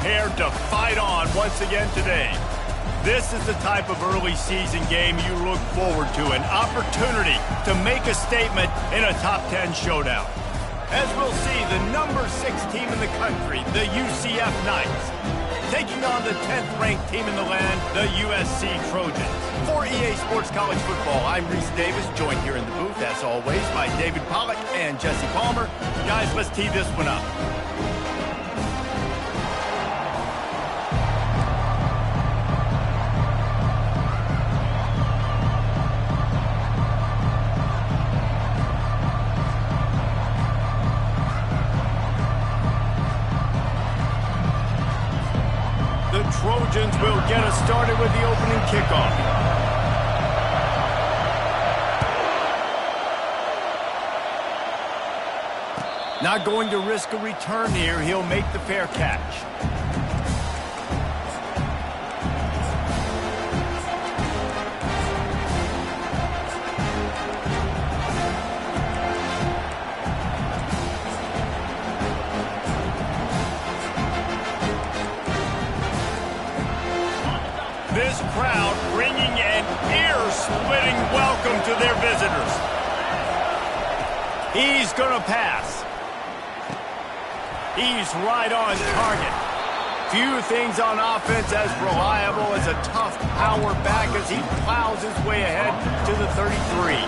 prepared to fight on once again today. This is the type of early season game you look forward to, an opportunity to make a statement in a top 10 showdown. As we'll see, the number 6 team in the country, the UCF Knights, taking on the 10th ranked team in the land, the USC Trojans. For EA Sports College Football, I'm Reese Davis, joined here in the booth, as always, by David Pollack and Jesse Palmer. Guys, let's tee this one up. The Trojans will get us started with the opening kickoff. Not going to risk a return here. He'll make the fair catch. This crowd bringing an ear-splitting welcome to their visitors. He's going to pass. He's right on target. Few things on offense as reliable as a tough power back as he plows his way ahead to the 33.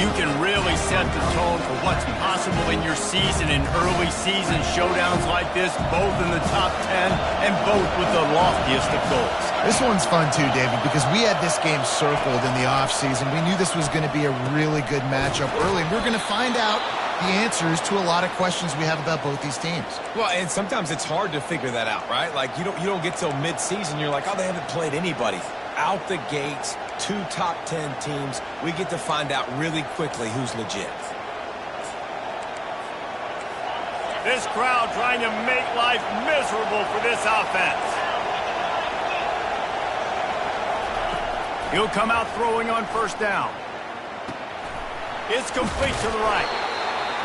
You can really set the tone for what's possible in your season in early season showdowns like this, both in the top 10 and both with the loftiest of goals. This one's fun too, David, because we had this game circled in the offseason. We knew this was going to be a really good matchup early, and we're going to find out the answers to a lot of questions we have about both these teams. Well, and sometimes it's hard to figure that out, right? Like, you don't get till mid-season, you're like, oh, they haven't played anybody. Out the gates, 2 top 10 teams, we get to find out really quickly who's legit. This crowd trying to make life miserable for this offense. He'll come out throwing on first down. It's complete to the right.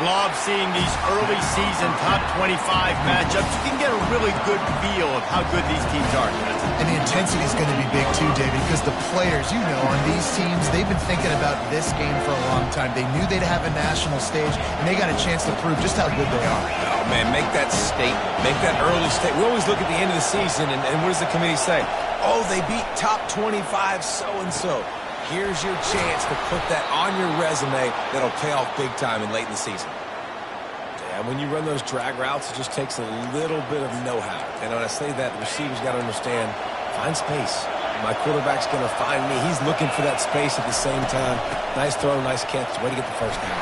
Love seeing these early season top 25 matchups. You can get a really good feel of how good these teams are. And the intensity is going to be big too, David, because the players, you know, on these teams, they've been thinking about this game for a long time. They knew they'd have a national stage, and they got a chance to prove just how good they are. Oh, man, make that statement. Make that early statement. We always look at the end of the season, and what does the committee say? Oh, they beat top 25 so-and-so. Here's your chance to put that on your resume that'll pay off big time and late in the season. Yeah, when you run those drag routes, it just takes a little bit of know-how. And when I say that, the receivers got to understand, find space. My quarterback's going to find me. He's looking for that space at the same time. Nice throw, nice catch. Way to get the first down.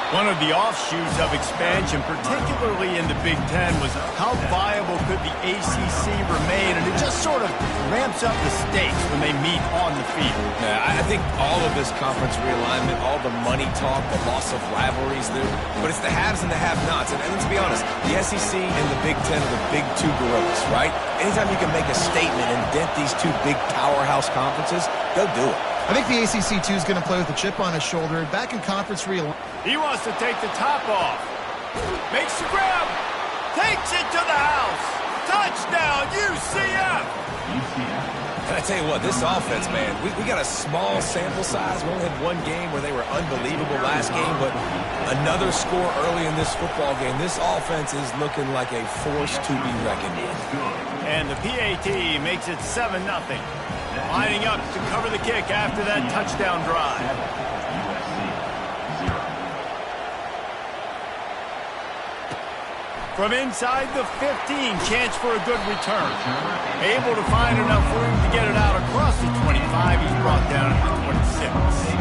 One of the offshoots of expansion, particularly in the Big Ten, was how viable could the ACC remain, and it just sort of ramps up the stakes when they meet on the field. Yeah, I think all of this conference realignment, all the money talk, the loss of rivalries, but it's the haves and the have-nots. And let's be honest, the SEC and the Big Ten are the big 2 gorillas, right? Anytime you can make a statement and dent these 2 big powerhouse conferences, go do it. I think the ACC, too, is going to play with a chip on his shoulder. Back in conference realignment. He wants to take the top off. Makes the grab. Takes it to the house. Touchdown, UCF. And I tell you what, this offense, man, we got a small sample size. We only had 1 game where they were unbelievable last game, but another score early in this football game. This offense is looking like a force to be reckoned with. And the PAT makes it 7-0. Lining up to cover the kick after that touchdown drive. From inside the 15, chance for a good return. Able to find enough room to get it out across the 25. He's brought down at the 26.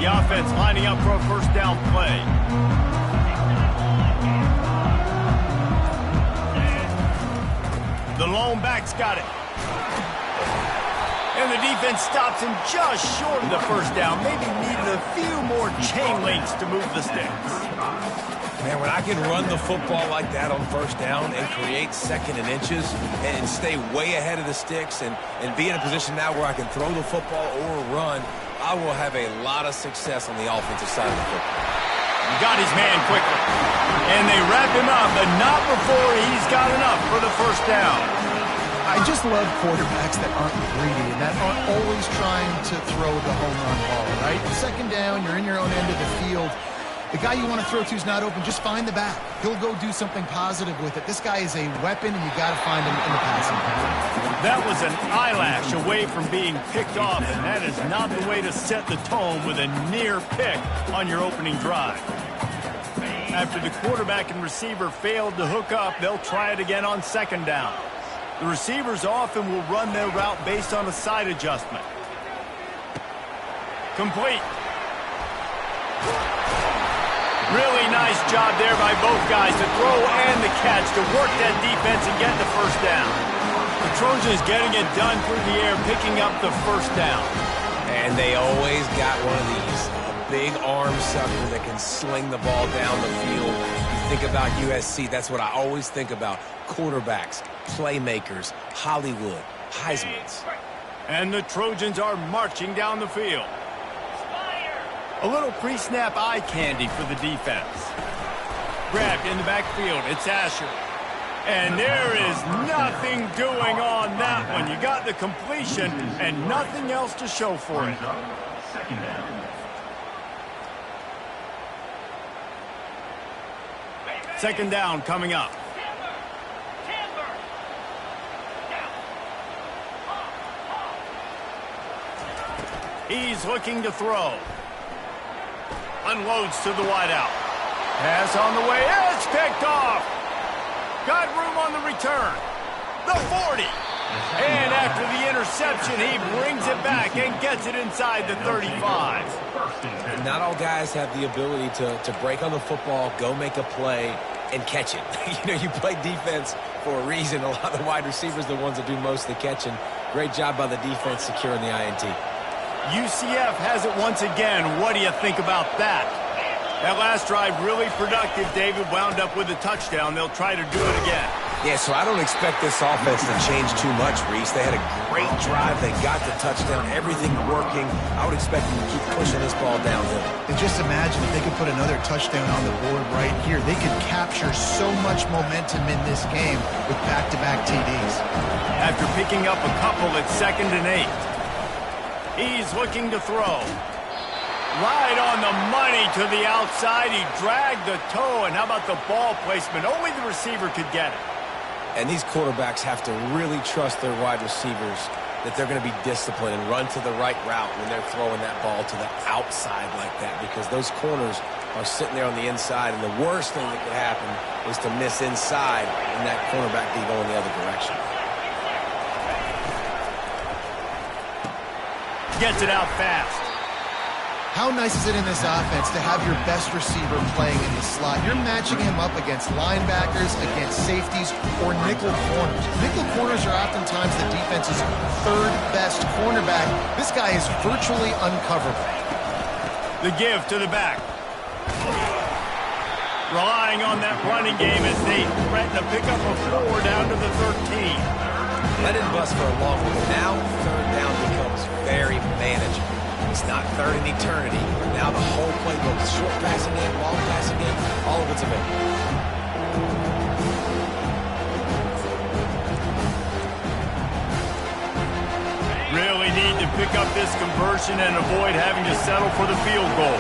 The offense lining up for a first down play. The lone back's got it. And the defense stops him just short of the first down. Maybe needed a few more chain links to move the sticks. Man, when I can run the football like that on first down and create second and inches and stay way ahead of the sticks and be in a position now where I can throw the football or run, I will have a lot of success on the offensive side of the football. Got his man quickly. And they wrap him up, but not before he's got enough for the first down. I just love quarterbacks that aren't greedy and that aren't always trying to throw the home run ball, right? Second down, you're in your own end of the field. The guy you want to throw to is not open. Just find the back. He'll go do something positive with it. This guy is a weapon, and you got to find him in the passing game. That was an eyelash away from being picked off, and that is not the way to set the tone with a near pick on your opening drive. After the quarterback and receiver failed to hook up, they'll try it again on second down. The receivers often will run their route based on a side adjustment. Complete. Really nice job there by both guys to throw and the catch to work that defense and get the first down. The Trojans getting it done through the air, picking up the first down. And they always got one of these. A big arm sucker that can sling the ball down the field. You think about USC, that's what I always think about. Quarterbacks, playmakers, Hollywood, Heismans. And the Trojans are marching down the field. A little pre-snap eye candy for the defense. Grabbed in the backfield. It's Asher. And there is nothing doing on that one. You got the completion and nothing else to show for it. Second down coming up. He's looking to throw. Unloads to the wideout. Pass on the way. It's picked off. Got room on the return. The 40. And after the interception, he brings it back and gets it inside the 35. Not all guys have the ability to break on the football, go make a play, and catch it. You play defense for a reason. A lot of the wide receivers are the ones that do most of the catching. Great job by the defense securing the INT. UCF has it once again. What do you think about that? That last drive really productive. David wound up with a touchdown. They'll try to do it again. Yeah, so I don't expect this offense to change too much, Reese. They had a great drive. They got the touchdown. Everything working. I would expect them to keep pushing this ball downhill. And just imagine if they could put another touchdown on the board right here. They could capture so much momentum in this game with back-to-back TDs. After picking up a couple at 2nd and 8. He's looking to throw. Right on the money to the outside. He dragged the toe, and how about the ball placement? Only the receiver could get it. And these quarterbacks have to really trust their wide receivers that they're going to be disciplined and run to the right route when they're throwing that ball to the outside like that, because those corners are sitting there on the inside, and the worst thing that could happen is to miss inside and that cornerback be going the other direction. Gets it out fast. How nice is it in this offense to have your best receiver playing in the slot? You're matching him up against linebackers, against safeties, or nickel corners. Nickel corners are oftentimes the defense's third best cornerback. This guy is virtually uncoverable. The give to the back. Relying on that running game as they threaten to pick up a 4 down to the 13. Let it bust for a long one. Now third down becomes very manageable. It's not third in eternity. Now the whole playbook, short passing game, long passing game, all of it's available. Really need to pick up this conversion and avoid having to settle for the field goal.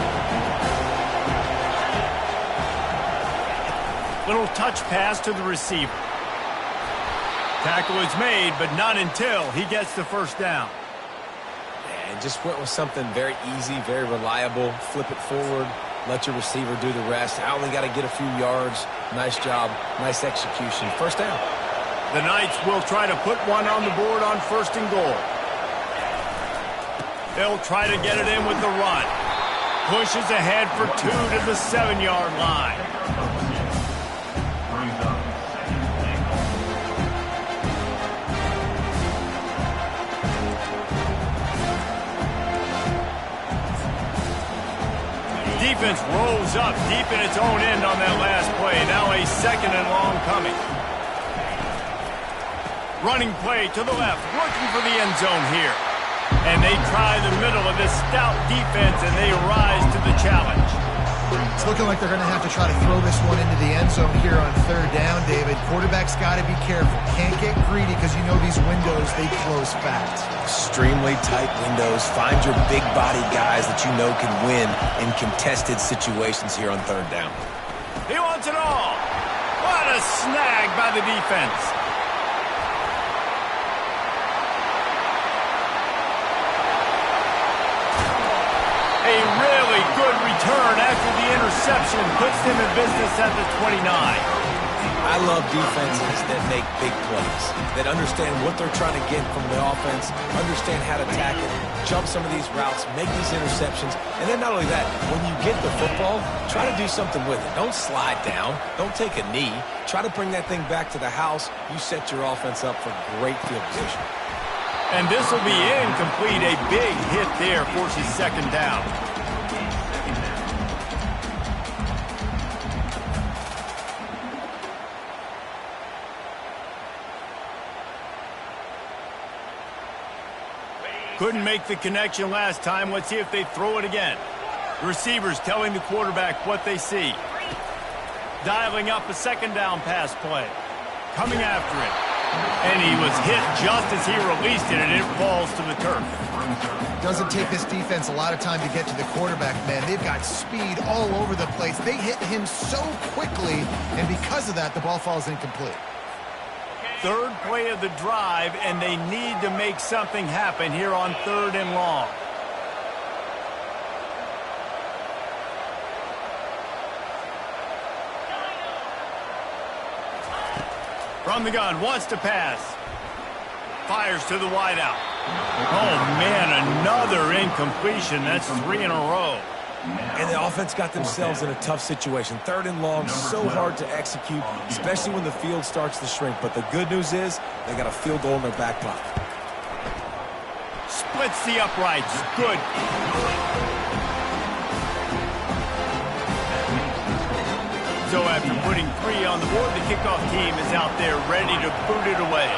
Little touch pass to the receiver. Tackle is made, but not until he gets the first down. And just went with something very easy, very reliable. Flip it forward, let your receiver do the rest. I only got to get a few yards. Nice job, nice execution. First down. The Knights will try to put one on the board on 1st and goal. They'll try to get it in with the run. Pushes ahead for 2 to the 7-yard line. defense rolls up deep in its own end on that last play. Now a second and long coming. Running play to the left, looking for the end zone here. And they try the middle of this stout defense, and they rise to the challenge. It's looking like they're going to have to try to throw this one into the end zone here on third down, David. Quarterback's got to be careful. Can't get greedy because you know these windows, they close fast. Extremely tight windows. Find your big body guys that you know can win in contested situations here on third down. He wants it all. What a snag by the defense. A really good return after the interception puts them in business at the 29. I love defenses that make big plays, that understand what they're trying to get from the offense, understand how to attack it, jump some of these routes, make these interceptions, and then not only that, when you get the football, try to do something with it. Don't slide down. Don't take a knee. Try to bring that thing back to the house. You set your offense up for great field position. And this will be incomplete. A big hit there forces second down. Couldn't make the connection last time. Let's see if they throw it again. Receivers telling the quarterback what they see. Dialing up a second down pass play. Coming after it. And he was hit just as he released it, and it falls to the turf. Doesn't take this defense a lot of time to get to the quarterback, man. They've got speed all over the place. They hit him so quickly, and because of that, the ball falls incomplete. Third play of the drive, and they need to make something happen here on third and long. From the gun, wants to pass. Fires to the wideout. Oh, man, another incompletion. That's 3 in a row. And the offense got themselves in a tough situation. Third and long, so hard to execute, especially when the field starts to shrink. But the good news is they got a field goal in their back pocket. Splits the uprights. Good. So after putting 3 on the board, the kickoff team is out there ready to boot it away.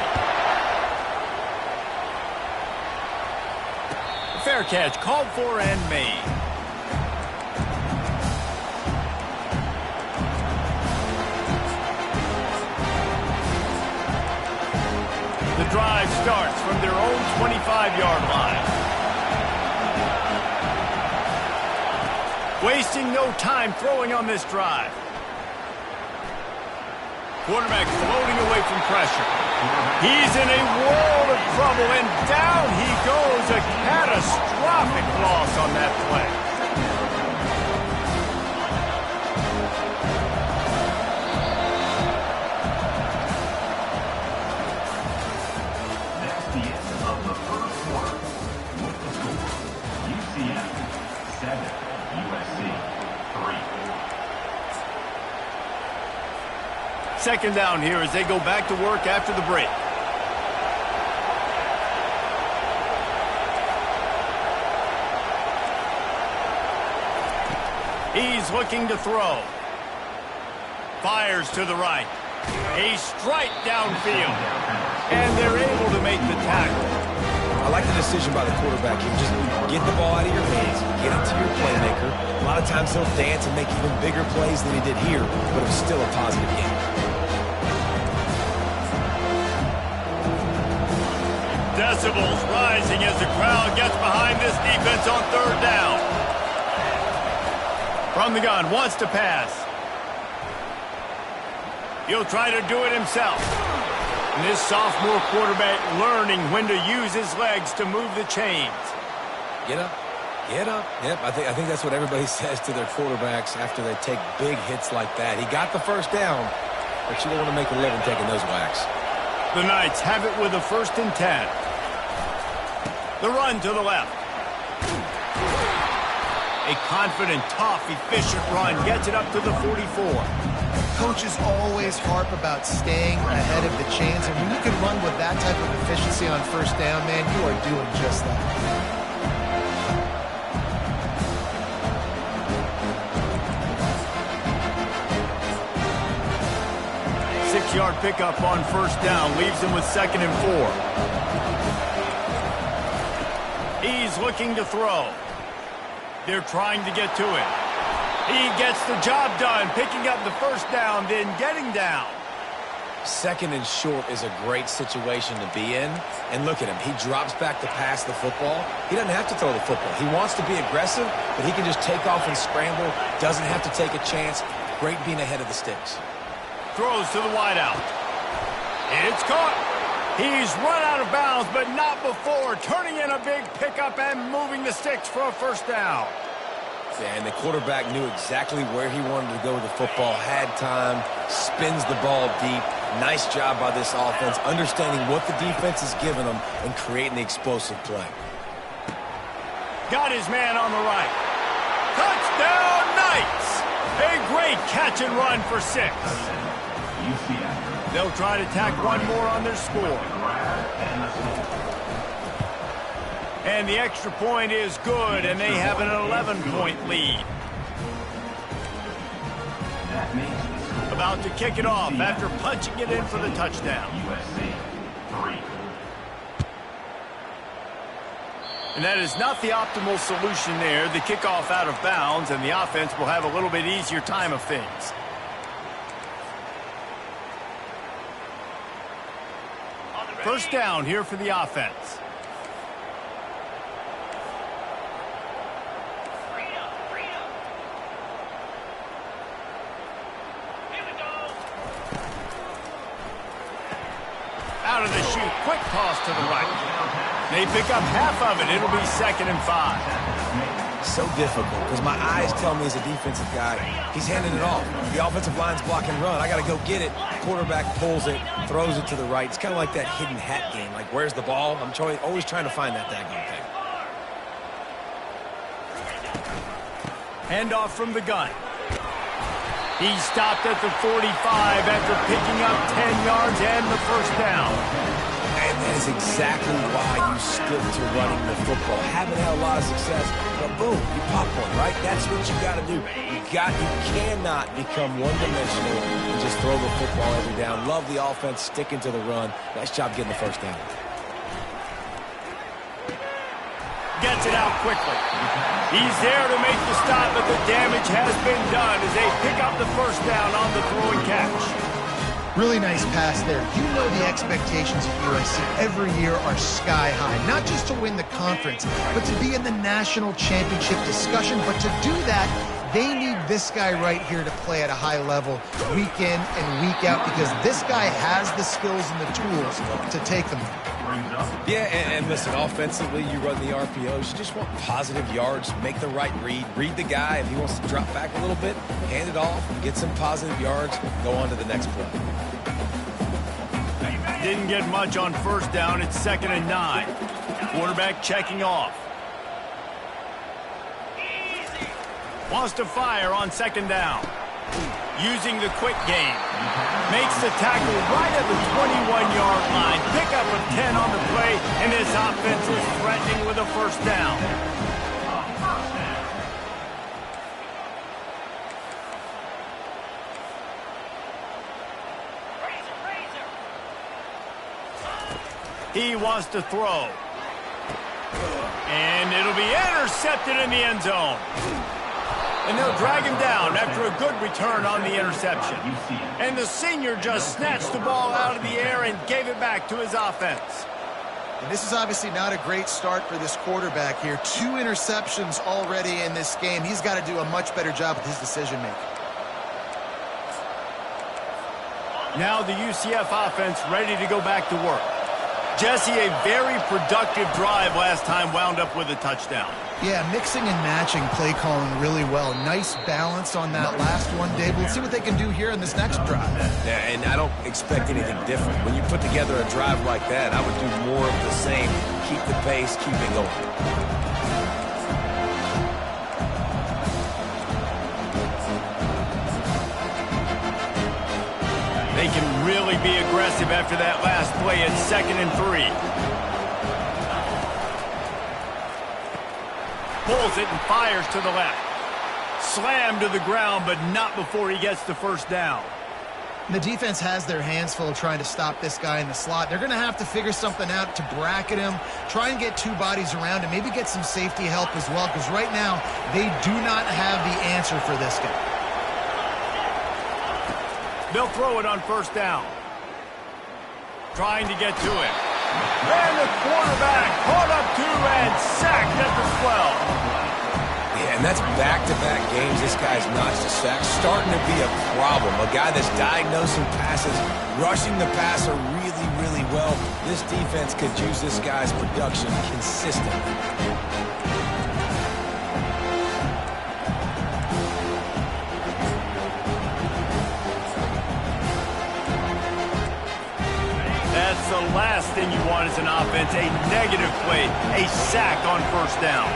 Fair catch called for and made. The drive starts from their own 25-yard line. Wasting no time throwing on this drive. Quarterback floating away from pressure. He's in a world of trouble, and down he goes. A catastrophic loss on that play. That's the end of the first quarter. With the score, UCF 7, USC 3. Second down here as they go back to work after the break. He's looking to throw. Fires to the right. A strike downfield. And they're able to make the tackle. I like the decision by the quarterback here. Just get the ball out of your hands, get it to your playmaker. A lot of times he'll dance and make even bigger plays than he did here, but it was still a positive game. Decibels rising as the crowd gets behind this defense on third down. From the gun, wants to pass. He'll try to do it himself. And this sophomore quarterback learning when to use his legs to move the chains. Get up. Get up. Yep, I think that's what everybody says to their quarterbacks after they take big hits like that. He got the first down, but you don't want to make a living taking those whacks. The Knights have it with a 1st and 10. The run to the left. A confident, tough, efficient run gets it up to the 44. Coaches always harp about staying ahead of the chains, and when you can run with that type of efficiency on first down, man, you are doing just that. 6-yard pickup on first down. Leaves him with 2nd and 4. He's looking to throw. They're trying to get to it. He gets the job done, picking up the first down, then getting down. 2nd and short is a great situation to be in. And look at him. He drops back to pass the football. He doesn't have to throw the football. He wants to be aggressive, but he can just take off and scramble. Doesn't have to take a chance. Great being ahead of the sticks. Throws to the wideout. It's caught. He's run out of bounds, but not before turning in a big pickup and moving the sticks for a first down. Yeah, and the quarterback knew exactly where he wanted to go with the football, had time, spins the ball deep. Nice job by this offense, understanding what the defense is giving them and creating the explosive play. Got his man on the right. Touchdown, Knights! A great catch and run for 6. They'll try to tack one more on their score. And the extra point is good, and they have an 11-point lead. About to kick it off after punching it in for the touchdown. And that is not the optimal solution there. The kickoff out of bounds, and the offense will have a little bit easier time of things. First down here for the offense. Out of the chute, quick toss to the right. They pick up half of it. It'll be 2nd and 5. So difficult because my eyes tell me as a defensive guy, he's handing it off. The offensive line's block and run. I got to go get it. Quarterback pulls it, throws it to the right. It's kind of like that hidden hat game. Like, where's the ball? I'm always trying to find that daggone thing. Handoff from the gun. He stopped at the 45 after picking up 10 yards and the first down. And that is exactly why you stick to running the football. Haven't had a lot of success, but boom, you pop one, right? That's what you got to do. You cannot become one-dimensional and just throw the football every down. Love the offense sticking to the run. Nice job getting the first down. Gets it out quickly. He's there to make the stop, but the damage has been done as they pick up the first down on the throwing catch. Really nice pass there. You know the expectations of USC every year are sky high. Not just to win the conference, but to be in the national championship discussion. But to do that, they need this guy right here to play at a high level week in and week out because this guy has the skills and the tools to take them. Yeah, and listen, offensively, you run the RPOs. You just want positive yards, make the right read the guy. If he wants to drop back a little bit, hand it off, get some positive yards, go on to the next play. Didn't get much on first down. It's 2nd and 9. Quarterback checking off. Wants to fire on 2nd down. Using the quick game. Makes the tackle right at the 21-yard line. Pickup of 10 on the play, and this offense is threatening with a first down. He wants to throw. And it'll be intercepted in the end zone. And they'll drag him down after a good return on the interception. And the senior just snatched the ball out of the air and gave it back to his offense. And this is obviously not a great start for this quarterback here. 2 interceptions already in this game. He's got to do a much better job with his decision-making. Now the UCF offense ready to go back to work. Jesse, a very productive drive last time wound up with a touchdown. Yeah, mixing and matching play calling really well. Nice balance on that last one, Dave. Let's see what they can do here in this next drive. Yeah, and I don't expect anything different. When you put together a drive like that, I would do more of the same. Keep the pace, keep it going. They can really be aggressive after that last play at 2nd and 3. Pulls it and fires to the left. Slammed to the ground, but not before he gets the first down. The defense has their hands full trying to stop this guy in the slot. They're going to have to figure something out to bracket him, try and get two bodies around him, maybe get some safety help as well, because right now they do not have the answer for this guy. They'll throw it on first down. Trying to get to it. And the quarterback caught up to and sacked at the 12. Yeah, and that's back-to-back games this guy's notched a sack. Starting to be a problem. A guy that's diagnosing passes, rushing the passer really, really well. This defense could use this guy's production consistently. That's the last thing you want as an offense, a negative play, a sack on first down.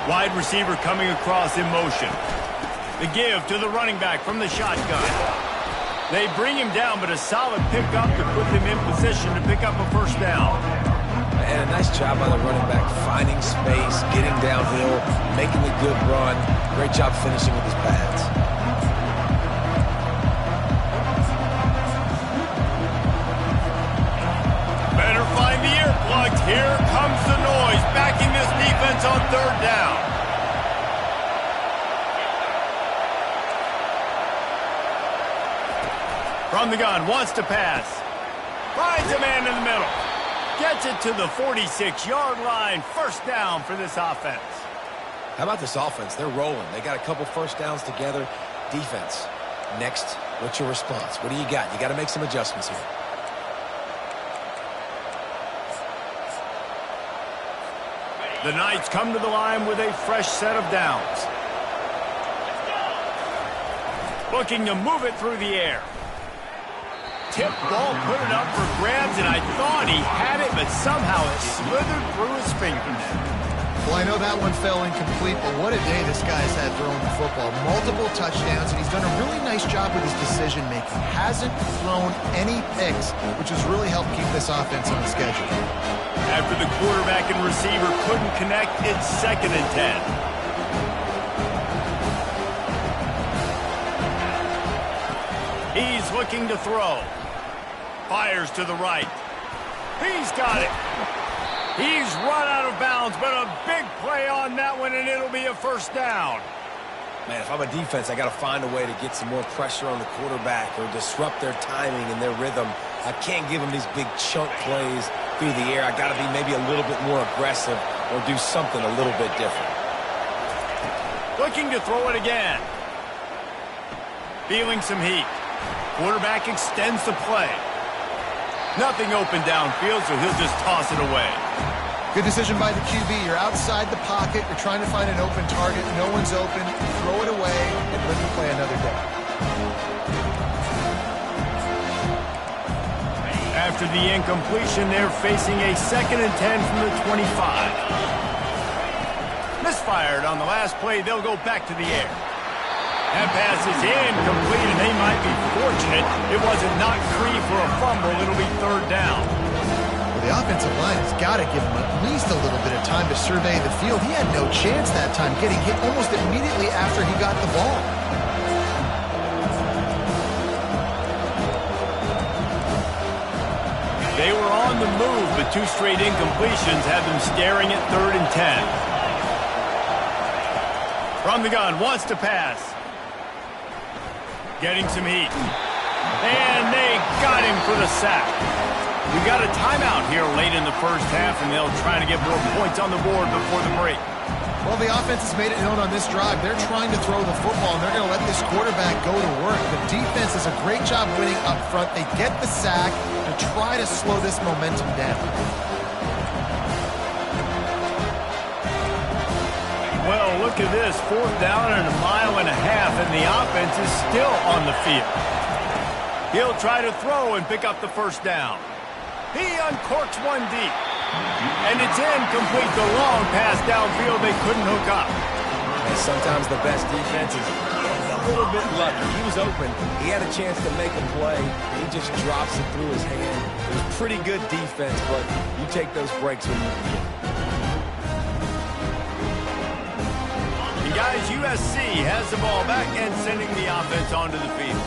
Wide receiver coming across in motion. The give to the running back from the shotgun. They bring him down, but a solid pickup to put them in position to pick up a first down. And a nice job by the running back, finding space, getting downhill, making a good run. Great job finishing with his pads. Better find the earplugs. Here comes the noise, backing this defense on third down. From the gun, wants to pass. Finds a man in the middle. Gets it to the 46-yard line. First down for this offense. How about this offense? They're rolling. They got a couple first downs together. Defense. Next, what's your response? What do you got? You got to make some adjustments here. The Knights come to the line with a fresh set of downs. Looking to move it through the air. Tip ball, put it up for grabs, and I thought he had it, but somehow it slithered through his fingers. Well, I know that one fell incomplete, but what a day this guy's had throwing the football. Multiple touchdowns, and he's done a really nice job with his decision-making. Hasn't thrown any picks, which has really helped keep this offense on schedule. After the quarterback and receiver couldn't connect, it's 2nd and 10. He's looking to throw. Fires to the right. He's got it. He's run out of bounds, but a big play on that one, and it'll be a first down. Man, if I'm a defense, I got to find a way to get some more pressure on the quarterback or disrupt their timing and their rhythm. I can't give them these big chunk plays through the air. I got to be maybe a little bit more aggressive or do something a little bit different. Looking to throw it again. Feeling some heat. Quarterback extends the play. Nothing open downfield, so he'll just toss it away. Good decision by the QB. You're outside the pocket. You're trying to find an open target. No one's open. Throw it away and let him play another down. After the incompletion, they're facing a 2nd and 10 from the 25. Misfired on the last play. They'll go back to the air. That pass is incomplete, and they might be fortunate it wasn't knocked free for a fumble. It'll be 3rd down. Well, the offensive line has got to give him at least a little bit of time to survey the field. He had no chance that time, getting hit almost immediately after he got the ball. They were on the move, but 2 straight incompletions had them staring at 3rd and 10. From the gun, wants to pass. Getting some heat. And they got him for the sack. We got a timeout here late in the first half, and they'll try to get more points on the board before the break. Well, the offense has made it known on this drive. They're trying to throw the football, and they're going to let this quarterback go to work. The defense does a great job winning up front. They get the sack to try to slow this momentum down. Well, look at this. 4th down and a mile and a half, and the offense is still on the field. He'll try to throw and pick up the first down. He uncorks one deep. And it's incomplete. The long pass downfield they couldn't hook up. And sometimes the best defense is a little bit lucky. He was open. He had a chance to make a play. He just drops it through his hand. It was pretty good defense, but you take those breaks when you can. Guys, USC has the ball back and sending the offense onto the field.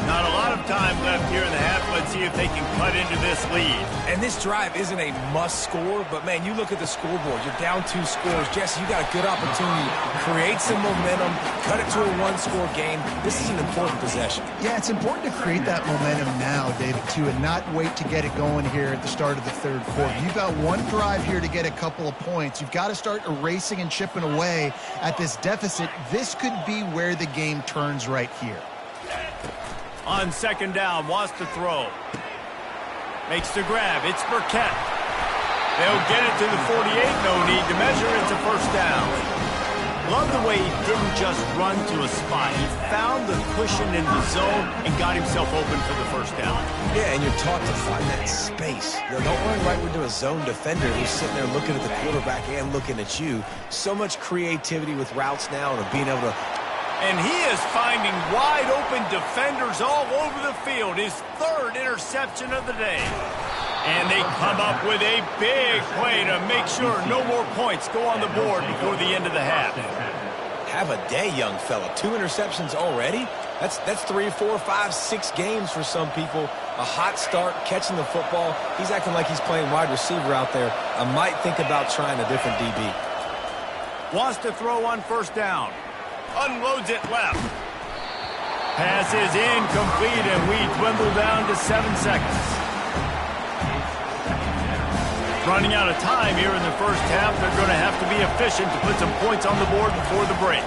Not a lot of time left here in the half. Let's see if they can cut into this lead. And this drive isn't a must score, but, man, you look at the scoreboard. You're down 2 scores. Jesse, you got a good opportunity to create some momentum, cut it to a 1-score game. This is an important possession. Yeah, it's important to create that momentum now, David, too, and not wait to get it going here at the start of the third quarter. You've got one drive here to get a couple of points. You've got to start erasing and chipping away at this deficit. This could be where the game turns right here. On second down, wants to throw. Makes the grab. It's Burkett. They'll get it to the 48. No need to measure. It's a first down. Love the way he didn't just run to a spot. He found the cushion in the zone and got himself open for the first down. Yeah, and you're taught to find that space. Don't run right into a zone defender who's sitting there looking at the quarterback and looking at you. So much creativity with routes now and being able to... And he is finding wide-open defenders all over the field. His 3rd interception of the day. And they come up with a big play to make sure no more points go on the board before the end of the half. Have a day, young fella. 2 interceptions already? That's 3, 4, 5, 6 games for some people. A hot start, catching the football. He's acting like he's playing wide receiver out there. I might think about trying a different DB. Wants to throw on first down. Unloads it left. Pass is incomplete, and we dwindle down to 7 seconds. Running out of time here in the first half. They're going to have to be efficient to put some points on the board before the break.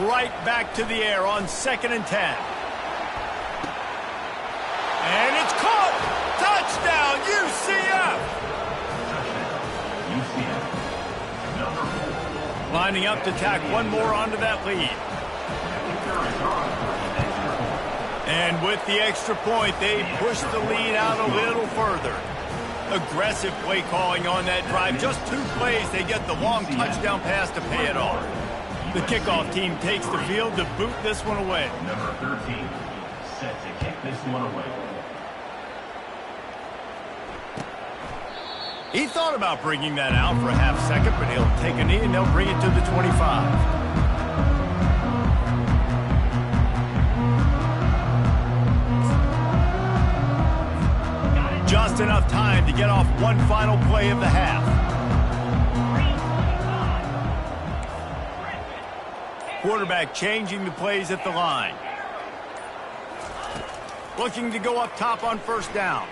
Right back to the air on 2nd and 10. And it's caught! Touchdown, UCF! Lining up to tack one more onto that lead. And with the extra point, they push the lead out a little further. Aggressive play calling on that drive. Just 2 plays, they get the long touchdown pass to pay it off. The kickoff team takes the field to boot this one away. Number 13, set to kick this one away. He thought about bringing that out for a half second, but he'll take a knee and they'll bring it to the 25. Just enough time to get off one final play of the half. Quarterback changing the plays at the line. Looking to go up top on first down.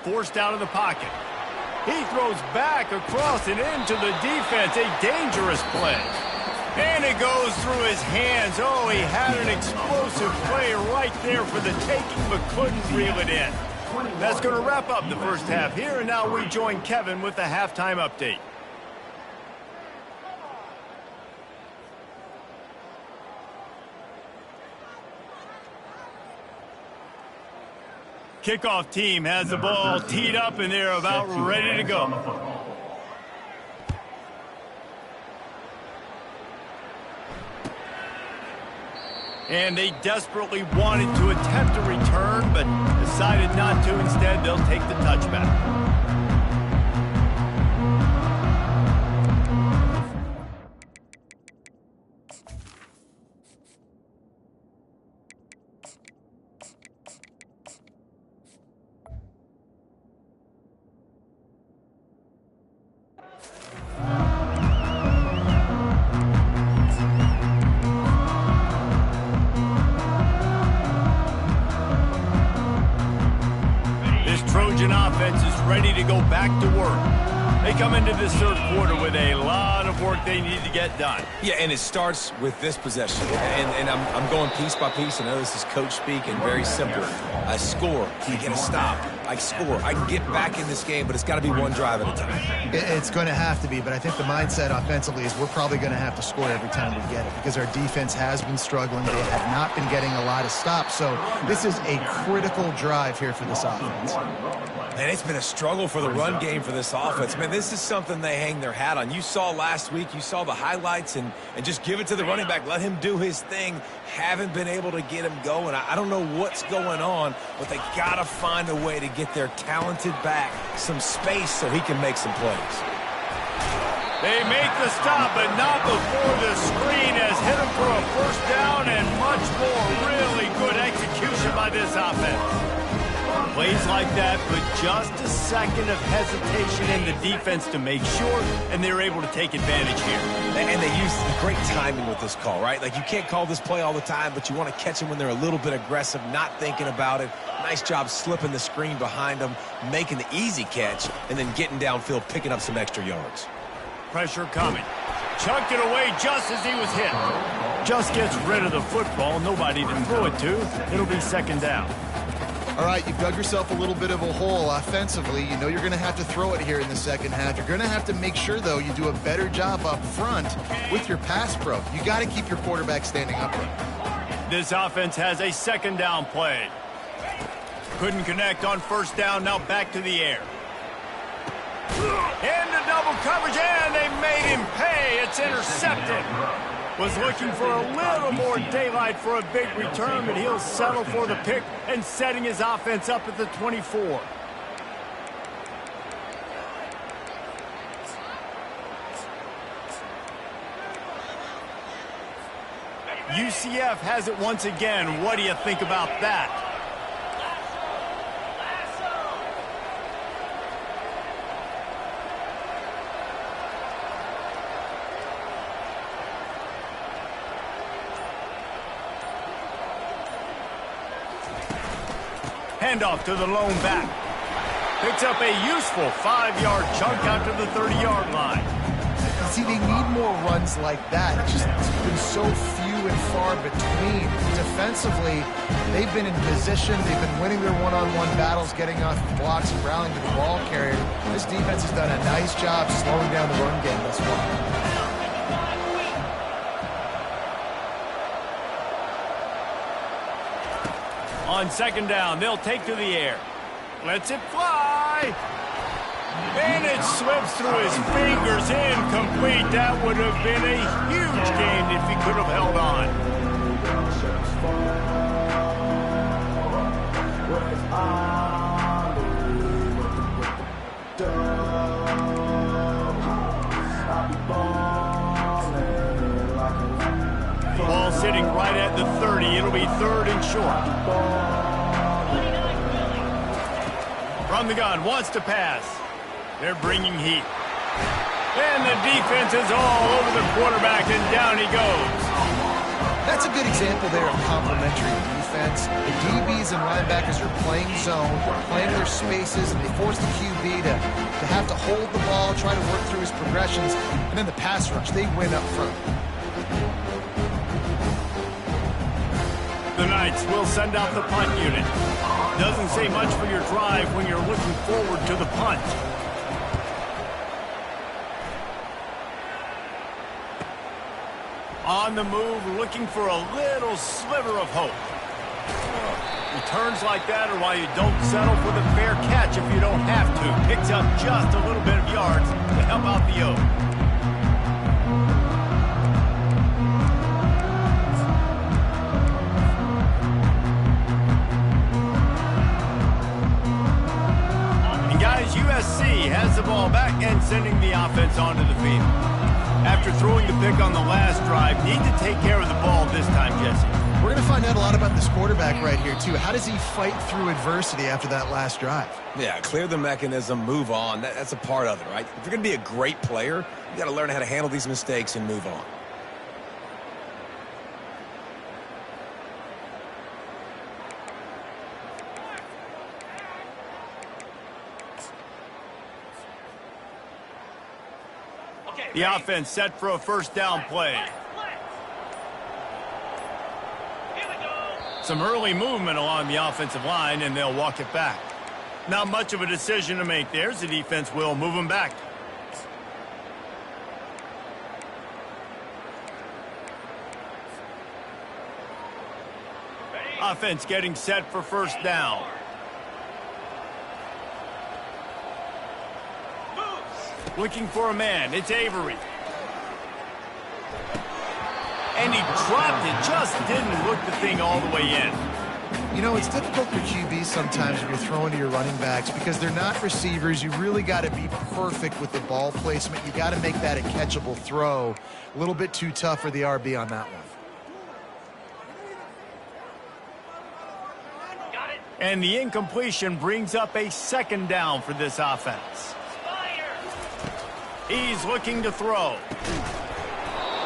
Forced out of the pocket. He throws back across and into the defense. A dangerous play. And it goes through his hands. Oh, he had an explosive play right there for the taking, but couldn't reel it in. That's going to wrap up the first half here, and now we join Kevin with the halftime update. Kickoff team has the ball teed up, and they're about ready to go. And they desperately wanted to attempt a return, but decided not to. Instead, they'll take the touchback. Offense is ready to go back to work. They come into this third quarter with a lot of work they need to get done. Yeah, and it starts with this possession. And I'm going piece by piece. I know this is coach speak and very simple. I score. I get a stop. I score. I can get back in this game, but it's got to be one drive at a time. It's going to have to be, but I think the mindset offensively is we're probably going to have to score every time we get it because our defense has been struggling. They have not been getting a lot of stops. So this is a critical drive here for this offense. And it's been a struggle for the run game for this offense. Man, this is something they hang their hat on. You saw last week, you saw the highlights, and just give it to the running back. Let him do his thing. Haven't been able to get him going. I don't know what's going on, but they got to find a way to get their talented back some space so he can make some plays. They make the stop, but not before the screen has hit them for a first down and much more. Really good execution by this offense. Plays like that, but just a second of hesitation in the defense to make sure, and they're able to take advantage here. And they use great timing with this call, right? Like, you can't call this play all the time, but you want to catch them when they're a little bit aggressive, not thinking about it. Nice job slipping the screen behind them, making the easy catch, and then getting downfield, picking up some extra yards. Pressure coming. Chucked it away just as he was hit. Just gets rid of the football. Nobody to throw it to. It'll be second down. All right, you've dug yourself a little bit of a hole offensively. You know you're going to have to throw it here in the second half. You're going to have to make sure, though, you do a better job up front with your pass pro. You got to keep your quarterback standing upright. This offense has a second down play. Couldn't connect on first down. Now back to the air. Into double coverage, and they made him pay. It's intercepted. Was looking for a little more daylight for a big return, but he'll settle for the pick and setting his offense up at the 24. UCF has it once again. What do you think about that? Handoff to the lone back. Picks up a useful 5-yard chunk out to the 30-yard line. See, they need more runs like that. It's just been so few and far between. Defensively, they've been in position. They've been winning their one-on-one battles, getting off blocks and rallying to the ball carrier. This defense has done a nice job slowing down the run game thus far. On second down, they'll take to the air. Lets it fly. And it slips through his fingers, incomplete. That would have been a huge gain if he could have held on. Ball sitting right at the 30. It'll be third and short. From the gun, wants to pass. They're bringing heat. And the defense is all over the quarterback, and down he goes. That's a good example there of complementary defense. The DBs and linebackers are playing zone, they're playing their spaces, and they force the QB to have to hold the ball, try to work through his progressions, and then the pass rush, they win up front. The Knights will send out the punt unit. Doesn't say much for your drive when you're looking forward to the punt. On the move, looking for a little sliver of hope. Returns like that are why you don't settle for the fair catch if you don't have to. Picks up just a little bit of yards to help out the O. USC has the ball back and sending the offense onto the field. After throwing the pick on the last drive, need to take care of the ball this time, Jesse. We're going to find out a lot about this quarterback right here, too. How does he fight through adversity after that last drive? Yeah, clear the mechanism, move on. That's a part of it, right? If you're going to be a great player, you got to learn how to handle these mistakes and move on. The offense set for a first down play. Some early movement along the offensive line, and they'll walk it back. Not much of a decision to make there. The defense will move them back. Offense getting set for first down. Looking for a man. It's Avery. And he dropped it. Just didn't look the thing all the way in. You know, it's difficult for QBs sometimes when you're throwing to your running backs because they're not receivers. You really got to be perfect with the ball placement. You got to make that a catchable throw. A little bit too tough for the RB on that one. And the incompletion brings up a second down for this offense. He's looking to throw.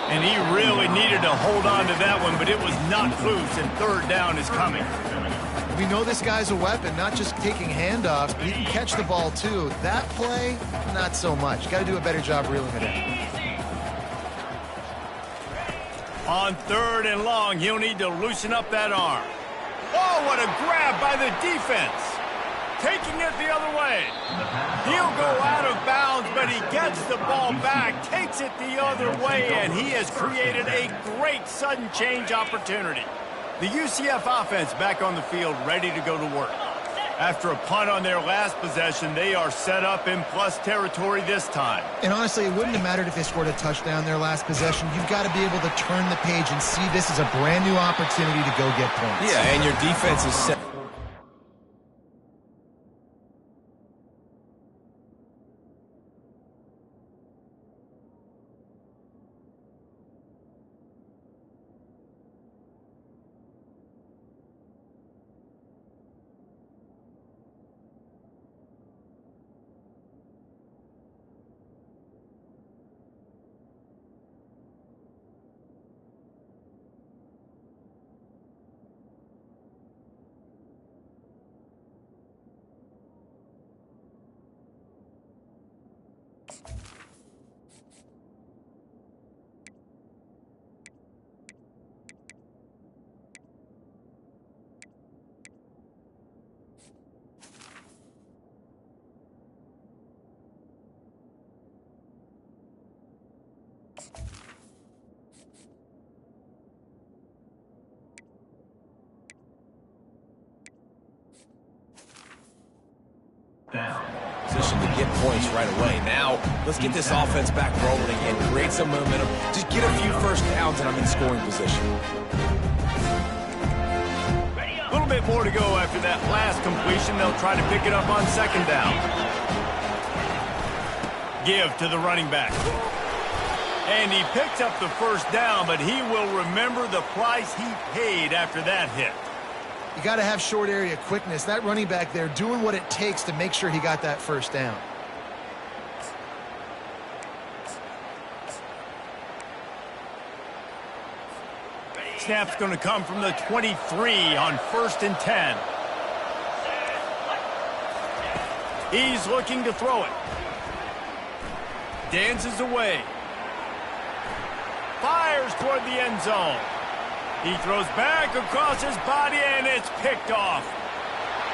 And he really needed to hold on to that one, but it was knocked loose, and third down is coming. We know this guy's a weapon, not just taking handoffs, but he can catch the ball too. That play, not so much. Got to do a better job reeling it in. On third and long, he'll need to loosen up that arm. Oh, what a grab by the defense. Taking it the other way. He'll go out of bounds, but he gets the ball back, takes it the other way, and he has created a great sudden change opportunity. The UCF offense back on the field, ready to go to work. After a punt on their last possession, they are set up in plus territory this time. And honestly, it wouldn't have mattered if they scored a touchdown their last possession. You've got to be able to turn the page and see this as a brand new opportunity to go get points. Yeah, and your defense is set. Position to get points right away. Now, let's get this offense back rolling and create some momentum. Just get a few first downs and I'm in scoring position. A little bit more to go after that last completion. They'll try to pick it up on second down. Give to the running back. And he picks up the first down, but he will remember the price he paid after that hit. You got to have short area quickness. That running back there doing what it takes to make sure he got that first down. Snap's going to come from the 23 on 1st and 10. He's looking to throw it. Dances away. Fires toward the end zone. He throws back across his body, and it's picked off.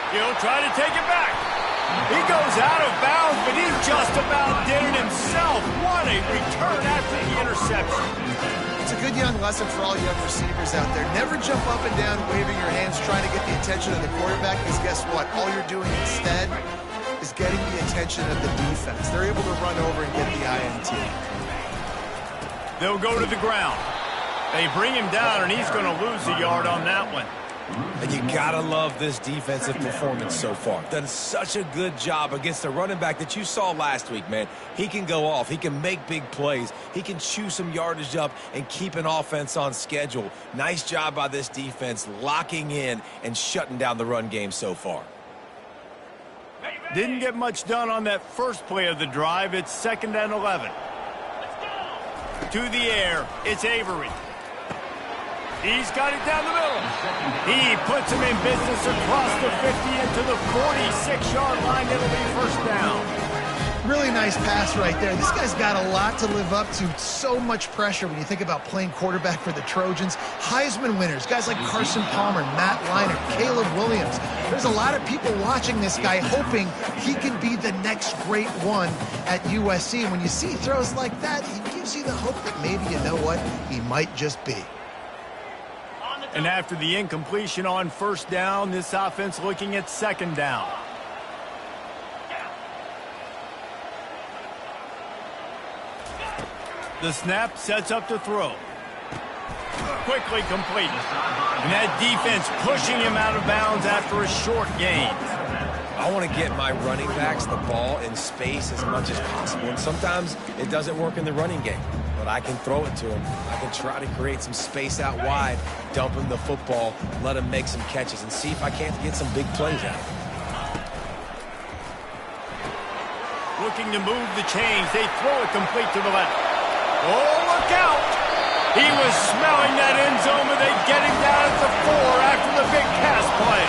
He'll try to take it back. He goes out of bounds, but he just about did it himself. What a return after the interception. It's a good young lesson for all young receivers out there. Never jump up and down waving your hands trying to get the attention of the quarterback, because guess what? All you're doing instead is getting the attention of the defense. They're able to run over and get the INT. They'll go to the ground. They bring him down, and he's going to lose a yard on that one. And you gotta love this defensive performance so far. Done such a good job against a running back that you saw last week, man. He can go off. He can make big plays. He can chew some yardage up and keep an offense on schedule. Nice job by this defense locking in and shutting down the run game so far. Didn't get much done on that first play of the drive. It's 2nd and 11. To the air, it's Avery. He's got it down the middle. He puts him in business across the 50 into the 46-yard line. It'll be first down. Really nice pass right there. This guy's got a lot to live up to. So much pressure when you think about playing quarterback for the Trojans. Heisman winners, guys like Carson Palmer, Matt Leinart, Caleb Williams. There's a lot of people watching this guy hoping he can be the next great one at USC. When you see throws like that, he gives you the hope that maybe, you know what, he might just be. And after the incompletion on first down, this offense looking at 2nd down. The snap sets up to throw. Quickly complete. And that defense pushing him out of bounds after a short gain. I want to get my running backs the ball in space as much as possible. And sometimes it doesn't work in the running game. But I can throw it to him. I can try to create some space out wide, dump him the football, let him make some catches, and see if I can't get some big plays out of him. Looking to move the chains. They throw it complete to the left. Oh, look out! He was smelling that end zone, but they get him down at the 4 after the big pass play.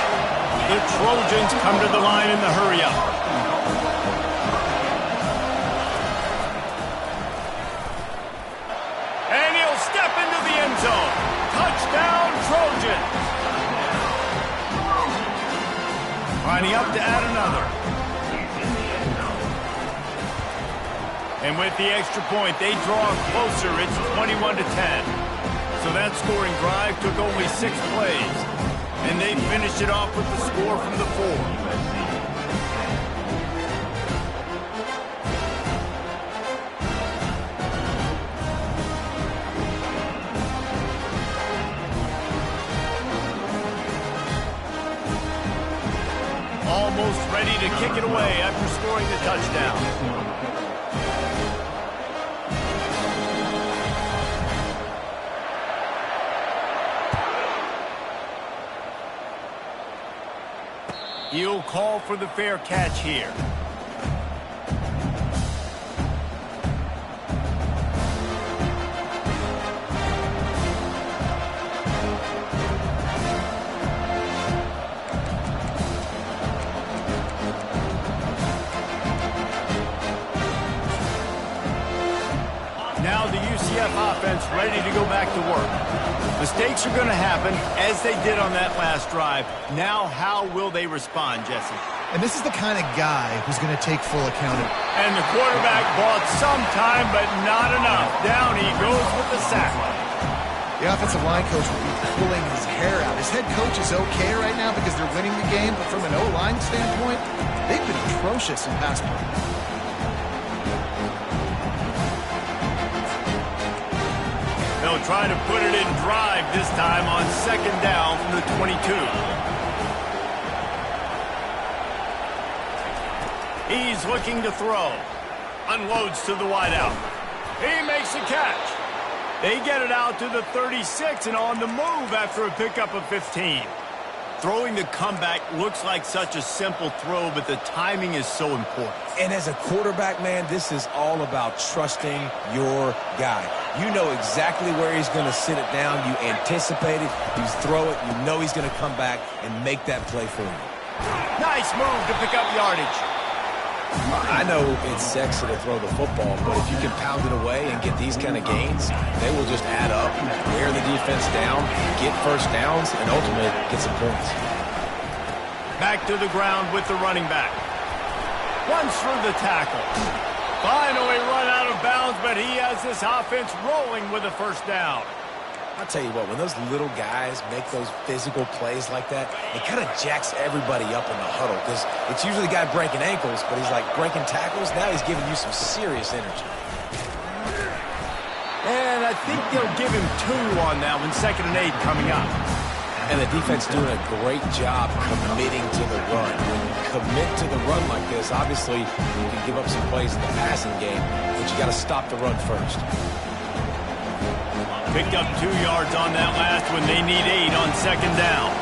The Trojans come to the line in the hurry-up. And he'll step into the end zone. Touchdown, Trojans. Lining up to add another. And with the extra point, they draw closer. It's 21-10. So that scoring drive took only 6 plays. And they finished it off with the score from the 4. Almost ready to kick it away after scoring the touchdown. He'll call for the fair catch here. Now the UCF offense ready to go back to work. Mistakes are going to happen, as they did on that last drive. Now, how will they respond, Jesse? And this is the kind of guy who's going to take full accountability. And the quarterback bought some time, but not enough. Down he goes with the sack. The offensive line coach will be pulling his hair out. His head coach is okay right now because they're winning the game, but from an O-line standpoint, they've been atrocious in pass play. They'll try to put it in drive this time on 2nd down from the 22. He's looking to throw. Unloads to the wideout. He makes a catch. They get it out to the 36 and on the move after a pickup of 15. Throwing the comeback looks like such a simple throw, but the timing is so important. And as a quarterback, man, this is all about trusting your guy. You know exactly where he's going to sit it down. You anticipate it. You throw it. You know he's going to come back and make that play for you. Nice move to pick up yardage. I know it's sexy to throw the football, but if you can pound it away and get these kind of gains, they will just add up, wear the defense down, get first downs, and ultimately get some points. Back to the ground with the running back. Runs through the tackle. Finally run out of bounds, but he has this offense rolling with a first down. I'll tell you what, when those little guys make those physical plays like that, it kind of jacks everybody up in the huddle because it's usually the guy breaking ankles, but he's like breaking tackles. Now he's giving you some serious energy. And I think they'll give him 2 on that one, 2nd and 8 coming up. And the defense doing a great job committing to the run. When you commit to the run like this, obviously you can give up some plays in the passing game, but you got to stop the run first. Picked up 2 yards on that last one. They need 8 on 2nd down.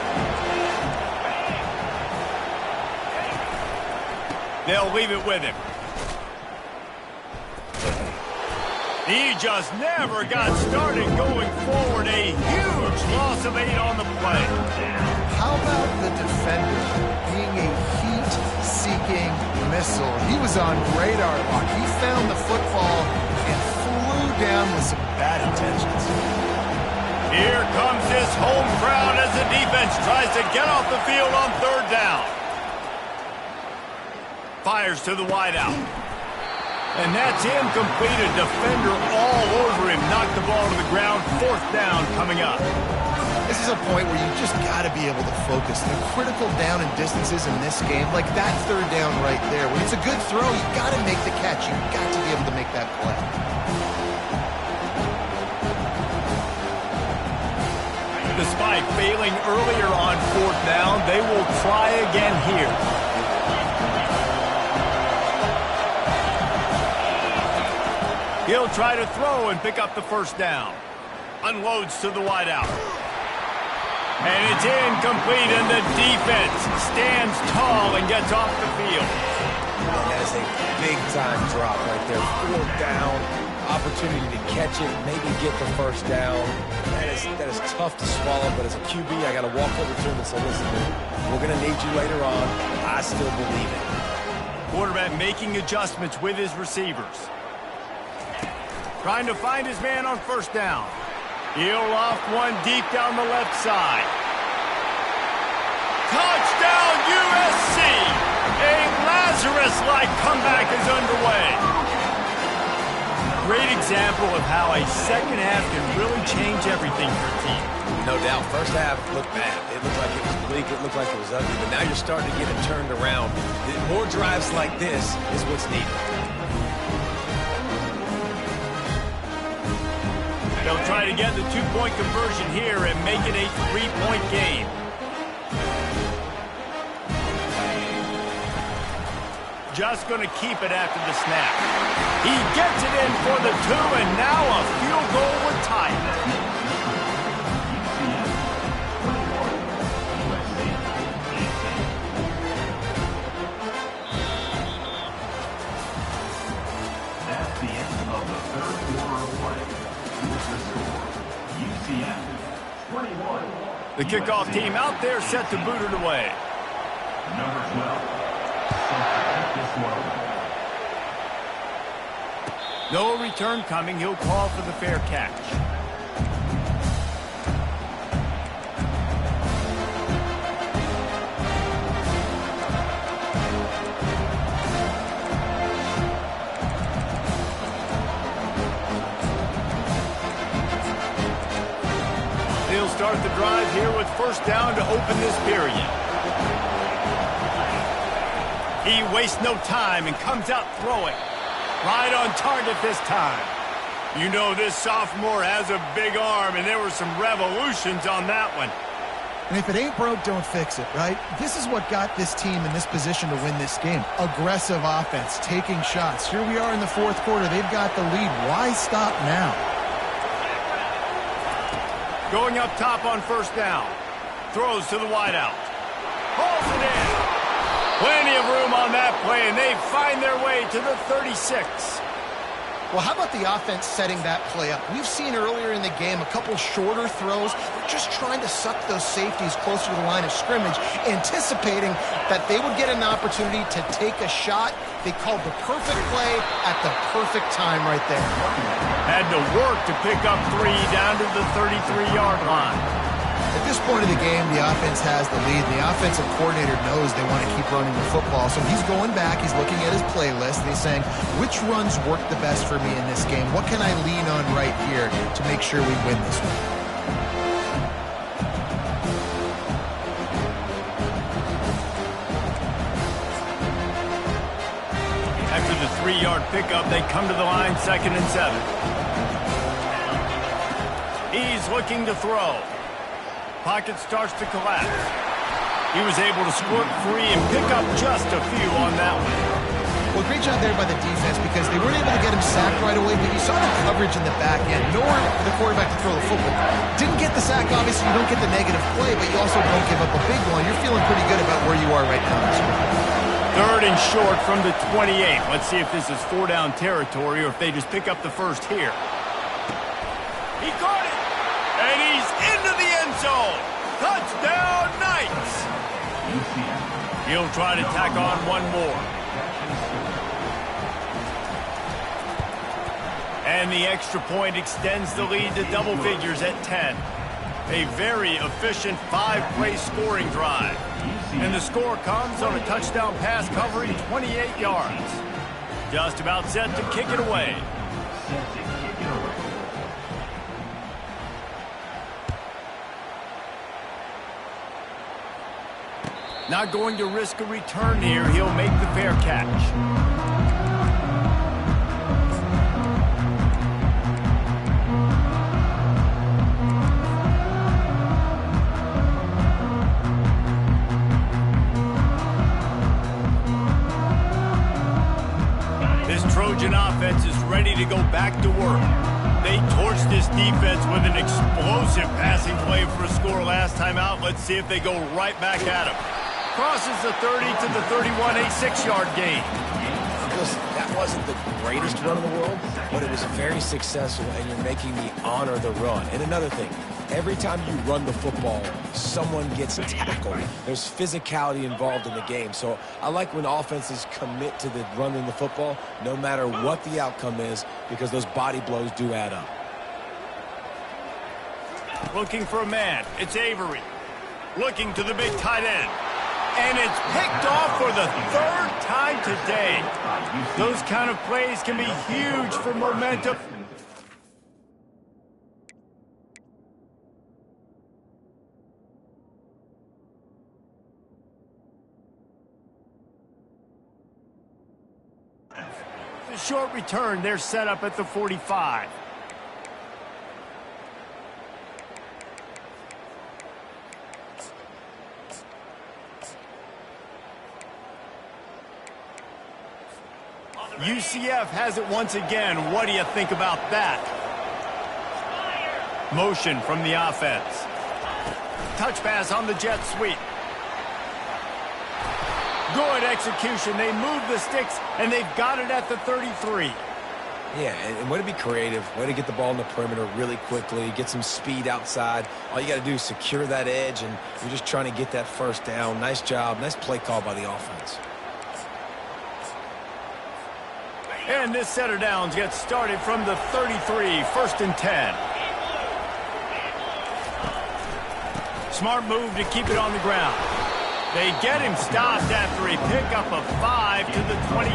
They'll leave it with him. He just never got started going forward. A huge loss of 8 on the play. How about the defender being a heat-seeking missile? He was on radar lock. He found the football and flew down with some bad intentions. Here comes this home crowd as the defense tries to get off the field on 3rd down. Fires to the wideout. And that's incomplete. A defender all over him. Knocked the ball to the ground. 4th down coming up. This is a point where you just got to be able to focus. The critical down and distances in this game, like that 3rd down right there. When it's a good throw, you got to make the catch. You got to be able to make that play. Despite failing earlier on 4th down, they will try again here. He'll try to throw and pick up the 1st down. Unloads to the wideout. And it's incomplete, and the defense stands tall and gets off the field. And that is a big-time drop right there. 4th down, opportunity to catch it, maybe get the 1st down. That is tough to swallow, but as a QB, I got to walk over to him and say, listen, dude, we're going to need you later on. I still believe it. Quarterback making adjustments with his receivers. Trying to find his man on 1st down. He'll loft one deep down the left side. Touchdown, USC! A Lazarus-like comeback is underway. Great example of how a second half can really change everything for a team. No doubt. 1st half looked bad. It looked like it was bleak. It looked like it was ugly. But now you're starting to get it turned around. More drives like this is what's needed. They'll try to get the 2-point conversion here and make it a 3-point game. Just going to keep it after the snap. He gets it in for the 2, and now a field goal would tie it. That's the end of the 3rd quarter of play. Here's the score. UCF 21. The kickoff team out there set to boot it away. Number 12. Take this one away. No return coming. He'll call for the fair catch. They'll start the drive here with 1st down to open this period. He wastes no time and comes out throwing. Right on target this time. You know this sophomore has a big arm, and there were some revolutions on that one. And if it ain't broke, don't fix it, right? This is what got this team in this position to win this game. Aggressive offense, taking shots. Here we are in the 4th quarter. They've got the lead. Why stop now? Going up top on 1st down. Throws to the wideout. Hauls it in. Plenty of room on that play, and they find their way to the 36. Well, how about the offense setting that play up? We've seen earlier in the game a couple shorter throws. They're just trying to suck those safeties closer to the line of scrimmage, anticipating that they would get an opportunity to take a shot. They called the perfect play at the perfect time right there. Had to work to pick up 3 down to the 33-yard line. At this point of the game, the offense has the lead. The offensive coordinator knows they want to keep running the football. So he's going back, he's looking at his playlist, and he's saying, which runs work the best for me in this game? What can I lean on right here to make sure we win this one? After the 3-yard pickup, they come to the line 2nd and 7. He's looking to throw. Pocket starts to collapse. He was able to squirt free and pick up just a few on that one. Well, great job there by the defense because they weren't able to get him sacked right away, but you saw the coverage in the back end. Nowhere for the quarterback to throw the football. Didn't get the sack, obviously. You don't get the negative play, but you also don't give up a big one. You're feeling pretty good about where you are right now in this one. 3rd and short from the 28. Let's see if this is 4-down territory or if they just pick up the 1st here. He caught it! And he's into the end zone. Touchdown, Knights. He'll try to tack on one more. And the extra point extends the lead to double figures at 10. A very efficient 5-play scoring drive. And the score comes on a touchdown pass covering 28 yards. Just about set to kick it away. Not going to risk a return here. He'll make the fair catch. offense is ready to go back to work. They torched this defense with an explosive passing play for a score last time out. Let's see if they go right back at him. Crosses the 30 to the 31, a 6-yard gain. Listen, that wasn't the greatest run in the world, but it was very successful, and you're making me honor the run. And another thing, every time you run the football, someone gets tackled. There's physicality involved in the game. So I like when offenses commit to the running the football, no matter what the outcome is, because those body blows do add up. Looking for a man. It's Avery. Looking to the big tight end. And it's picked off for the 3rd time today. Those kind of plays can be huge for momentum. The short return, they're set up at the 45. UCF has it once again. What do you think about that? Motion from the offense. Touch pass on the jet sweep. Good execution. They move the sticks, and they've got it at the 33. Yeah, and way to be creative, way to get the ball in the perimeter really quickly, get some speed outside. All you got to do is secure that edge, and you're just trying to get that first down. Nice job. Nice play call by the offense. And this set of downs gets started from the 33, 1st and 10. Smart move to keep it on the ground. They get him stopped after a pickup of 5 to the 28.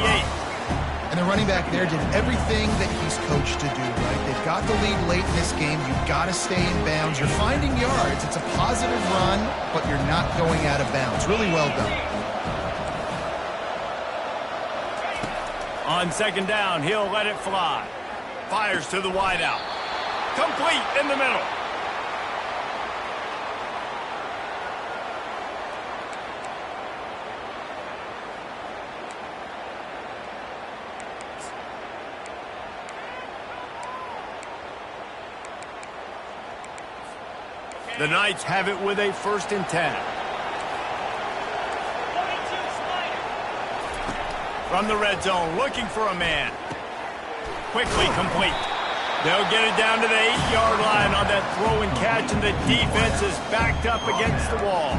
And the running back there did everything that he's coached to do, right? They've got the lead late in this game. You've got to stay in bounds. You're finding yards. It's a positive run, but you're not going out of bounds. Really well done. On 2nd down, he'll let it fly. Fires to the wideout. Complete in the middle. The Knights have it with a 1st and 10. From the red zone, looking for a man. Quickly complete. They'll get it down to the 8-yard line on that throw and catch, and the defense is backed up against the wall.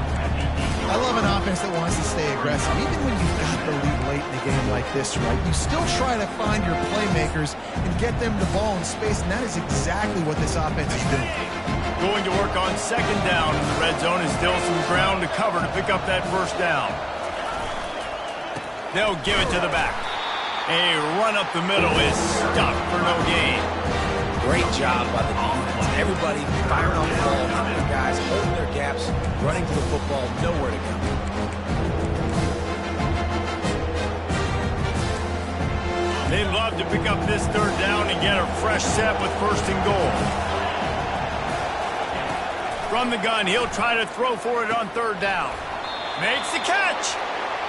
I love an offense that wants to stay aggressive. Even when you've got the lead late in a game like this, right, you still try to find your playmakers and get them the ball in space, and that is exactly what this offense is doing. Going to work on 2nd down in the red zone, and still some ground to cover to pick up that 1st down. They'll give it to the back. A run up the middle is stopped for no gain. Great job by the defense. Everybody firing on the ball, their guys holding their gaps, running to the football, nowhere to go. They'd love to pick up this 3rd down and get a fresh set with 1st and goal. From the gun, he'll try to throw for it on 3rd down. Makes the catch.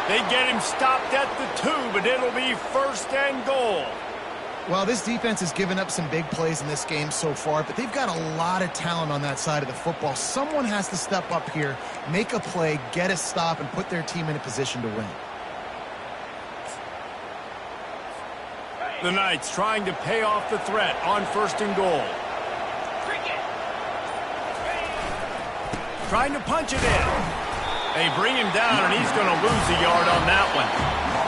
They get him stopped at the 2, but it'll be 1st and goal. Well, this defense has given up some big plays in this game so far, but they've got a lot of talent on that side of the football. Someone has to step up here, make a play, get a stop, and put their team in a position to win. The Knights trying to pay off the threat on 1st and goal. Trying to punch it in. They bring him down, and he's going to lose a yard on that one.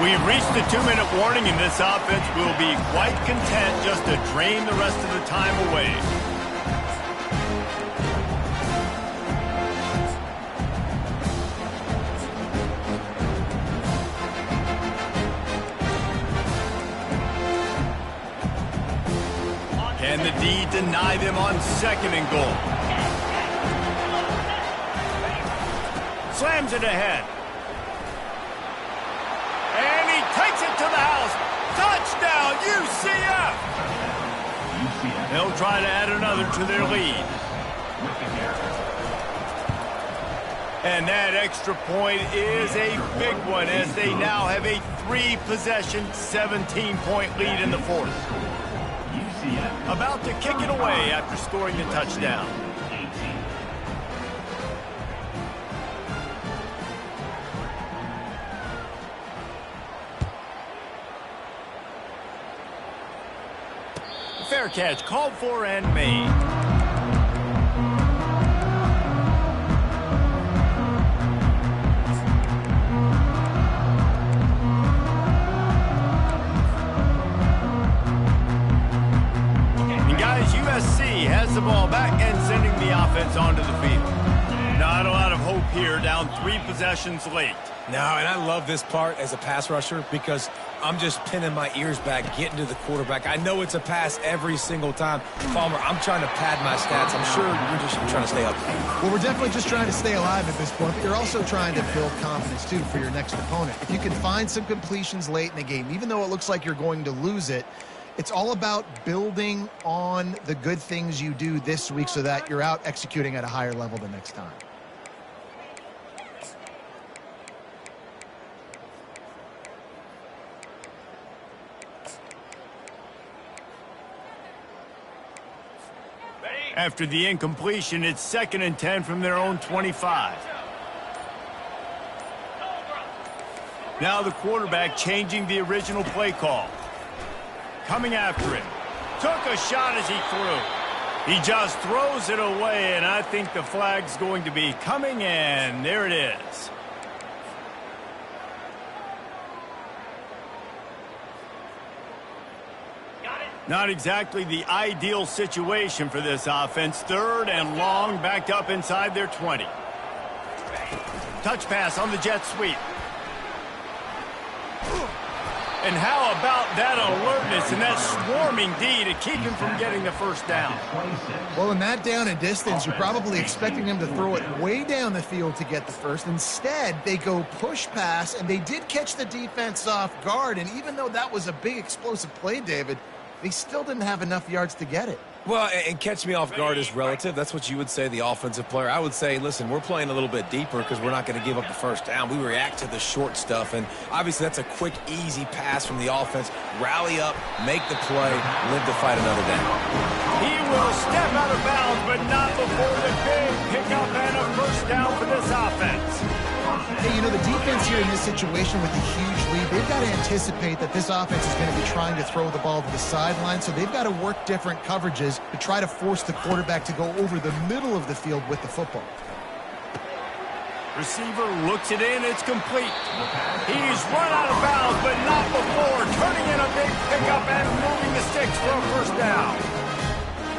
We've reached the 2-minute warning, and this offense will be quite content just to drain the rest of the time away. Can the D deny them on 2nd and goal? Slams it ahead. And he takes it to the house. Touchdown, UCF! They'll try to add another to their lead. And that extra point is a big one as they now have a 3-possession, 17-point lead in the fourth. About to kick it away after scoring the touchdown. Fair catch called for and made. And guys, USC has the ball back and sending the offense onto the field. Not a lot of hope here, down 3 possessions late. No, and I love this part as a pass rusher because I'm just pinning my ears back, getting to the quarterback. I know it's a pass every single time. Palmer, I'm trying to pad my stats. I'm sure you're just trying to stay up. Well, we're definitely just trying to stay alive at this point, but you're also trying to build confidence, too, for your next opponent. If you can find some completions late in the game, even though it looks like you're going to lose it, it's all about building on the good things you do this week so that you're out executing at a higher level the next time. After the incompletion, it's 2nd and 10 from their own 25. Now the quarterback changing the original play call. Coming after it. Took a shot as he threw. He just throws it away, and I think the flag's going to be coming in. There it is. Not exactly the ideal situation for this offense. 3rd and long, backed up inside their 20. Touch pass on the jet sweep. And how about that alertness and that swarming D to keep him from getting the first down? Well, in that down and distance, you're probably expecting him to throw it way down the field to get the first. Instead, they go push pass, and they did catch the defense off guard. And even though that was a big explosive play, David, they still didn't have enough yards to get it. Well, and catch me off guard is relative. That's what you would say, the offensive player. I would say, listen, we're playing a little bit deeper because we're not going to give up the first down. We react to the short stuff, and obviously that's a quick, easy pass from the offense. Rally up, make the play, live to fight another down. He will step out of bounds, but not before the big pickup and a first down for this offense. Hey, you know, the defense here in this situation with a huge lead, they've got to anticipate that this offense is going to be trying to throw the ball to the sideline, so they've got to work different coverages to try to force the quarterback to go over the middle of the field with the football. Receiver looks it in, it's complete. He's run out of bounds, but not before turning in a big pickup and moving the sticks for a first down.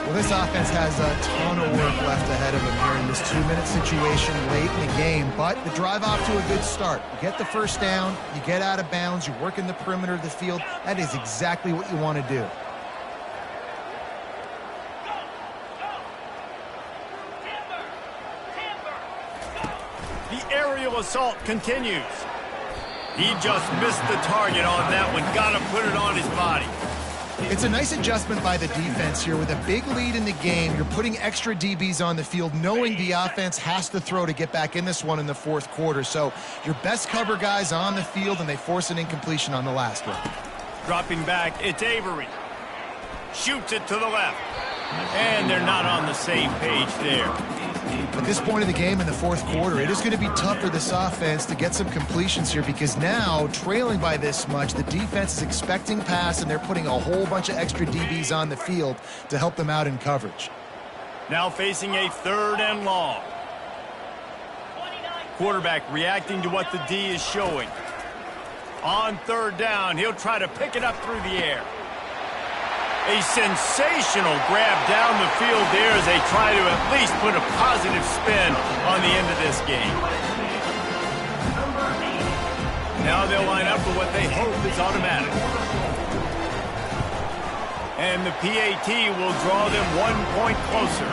Well, this offense has a ton of work left ahead of them here in this 2-minute situation late in the game, but the drive off to a good start. You get the first down, you get out of bounds, you work in the perimeter of the field. That is exactly what you want to do. The aerial assault continues. He just missed the target on that one. Got to put it on his body. It's a nice adjustment by the defense here. With a big lead in the game, you're putting extra DBs on the field, knowing the offense has to throw to get back in this one in the fourth quarter. So your best cover guys on the field, and they force an incompletion on the last one. Dropping back, it's Avery. Shoots it to the left. And they're not on the same page there. At this point of the game in the fourth quarter, it is going to be tough for this offense to get some completions here because now, trailing by this much, the defense is expecting pass, and they're putting a whole bunch of extra DBs on the field to help them out in coverage. Now facing a 3rd and long. Quarterback reacting to what the D is showing. On 3rd down, he'll try to pick it up through the air. A sensational grab down the field there as they try to at least put a positive spin on the end of this game. Now they'll line up for what they hope is automatic. And the PAT will draw them 1 point closer.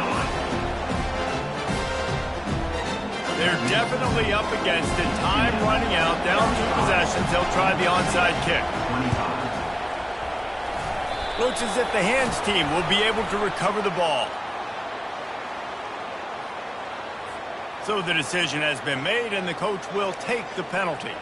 They're definitely up against it. Time running out, down 2 possessions. They'll try the onside kick. Looks as if the hands team will be able to recover the ball. So the decision has been made, and the coach will take the penalty.